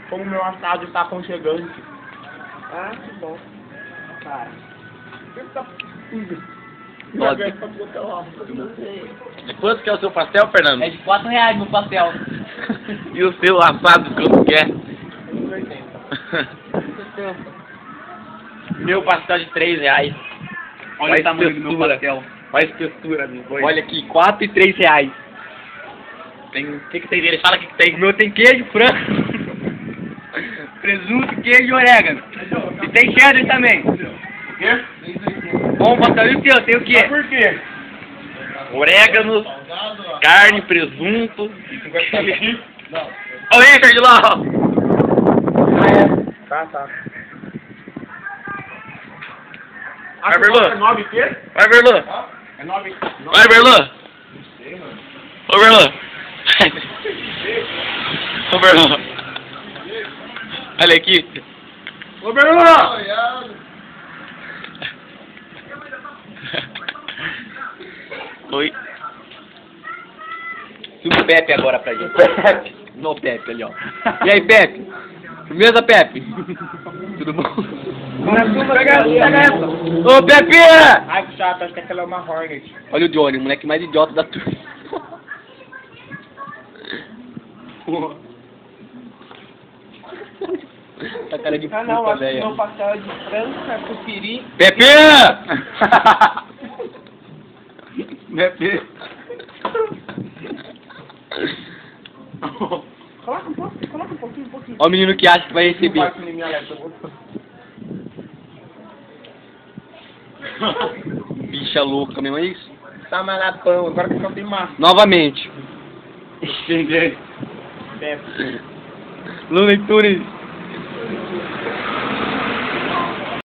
como o meu assado está aconchegante. Ah, que bom. Cara. Pode. Quanto que é o seu pastel, Fernando? É de R$4 meu pastel. E o seu assado, quanto que é? 1,80. Meu pastel é de R$3. Olha o tamanho do meu pastel. Olha a espessura, amigo. Olha aqui, R$4 e R$3. Tem, o que tem dele? Fala o que tem. O meu tem queijo, frango, presunto, queijo e orégano. E tem cheddar também. O quê? Bom, pastel, e o seu? Tem o quê? Por quê? Orégano, carne, presunto. Olha o Richard lá, ó. Tá. Vai, Berlan. É 9 quê? Vai, Berlan. É 9. Vai, Berlan. Ô, Berlan. Ô, Berlan. Olha aqui. Ô, Berlan! Oi. Filma o Pepe agora pra gente. Pepe. Não, o Pepe ali, ó. E aí, Pepe? Firmeza, Pepe? Tudo bom? Pega essa. Ô, Pepe! Ai, que chato, acho que aquela é uma Hornet. Olha o Johnny, o moleque mais idiota da turma. Tá cara de puta, Não, acho que velho. meu pastel é de frango, cupiri. Pepe! Pepe! Coloca um pouquinho. Ó o menino que acha que vai receber. Bicha louca mesmo, é isso? Tá mais na pão, agora que só tem massa. Novamente. Entendi. Luna e Tunes.